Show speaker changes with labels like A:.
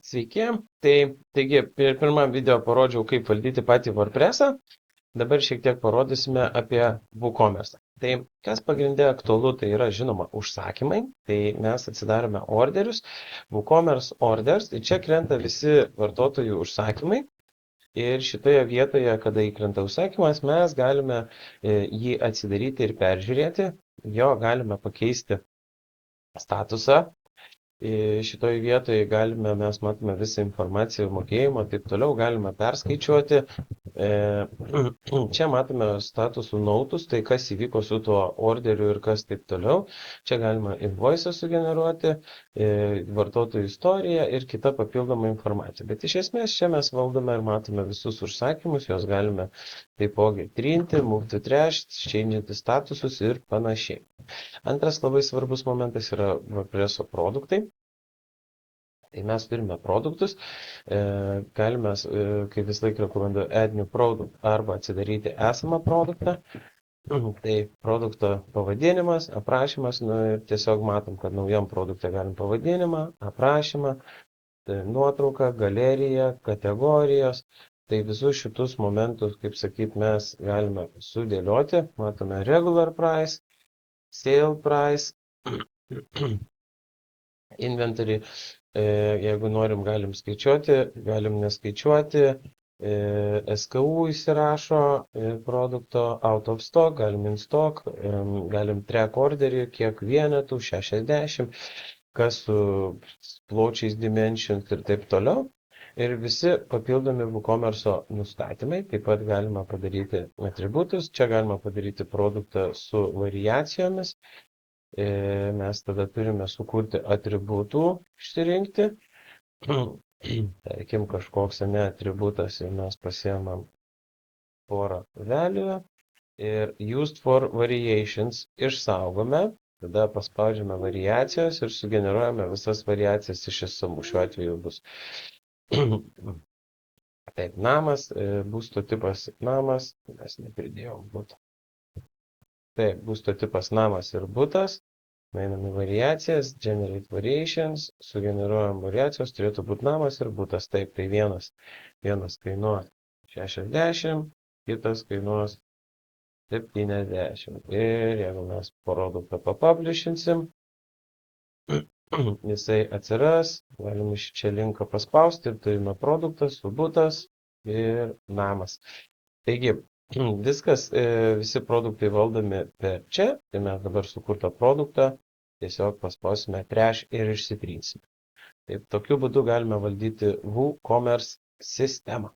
A: Sveiki, taigi pirmam video parodžiau, kaip valdyti patį WordPress'ą, dabar šiek tiek parodysime apie WooCommerce. Tai kas pagrindė aktualu, tai yra žinoma užsakymai, tai mes atsidarome orderius, WooCommerce orders, tai čia krenta visi vartotojų užsakymai ir šitoje vietoje, kada įkrenta užsakymas, mes galime jį atsidaryti ir peržiūrėti, jo galime pakeisti statusą. Šitoje vietoje mes matome visą informaciją, mokėjimą, taip toliau, galime perskaičiuoti. Čia matome statusų nautus, tai kas įvyko su tuo orderiu ir kas taip toliau. Čia galima invoice sugeneruoti, vartotojų istoriją ir kita papildoma informacija. Bet iš esmės čia mes valdome ir matome visus užsakymus, juos galime taipogi trinti, move to trash, changinti statusus ir panašiai. Antras labai svarbus momentas yra WordPress'o produktai. Tai mes turime produktus, galime, kaip vis laik rekomenduoju, add new product arba atsidaryti esamą produktą. Tai produkto pavadinimas, aprašymas, ir tiesiog matom, kad naujam produktą galim pavadinimą, aprašymą, nuotrauką, galeriją, kategorijos. Tai visus šitus momentus, kaip sakyt, mes galime sudėlioti. Matome regular price, sale price, inventory. Jeigu norim, galim skaičiuoti, galim neskaičiuoti, SKU įsirašo produkto, out of stock, galim in stock, galim track orderį, kiek vienetų, 60, kas su pločiais dimensions ir taip toliau. Ir visi papildomi WooCommerce nustatymai, taip pat galima padaryti atributus, čia galima padaryti produktą su variacijomis. Mes tada turime sukurti atributų, išsirinkti. Tarkim, kažkoks atributas ir mes pasiemam porą value ir used for variations išsaugome, tada paspaudžiame variacijos ir sugeneruojame visas variacijas iš esamų. Šiuo atveju bus taip, namas, būsto tipas namas, mes nepridėjom būtų. Taip, būsto tipas namas ir butas, einam į variacijas, generate variations, sugeneruojam variacijos, turėtų būti namas ir butas. Taip, tai vienas kainuos 60, kitas kainuos 70. Ir jeigu mes produktą papublishinsim, jisai atsiras, galim iš čia linką paspausti ir turime produktas, butas ir namas. Taigi, viskas, visi produktai valdomi per čia, tai mes dabar sukurtą produktą tiesiog paspausime trash ir išsitrinsime. Taip, tokiu būdu galime valdyti WooCommerce sistemą.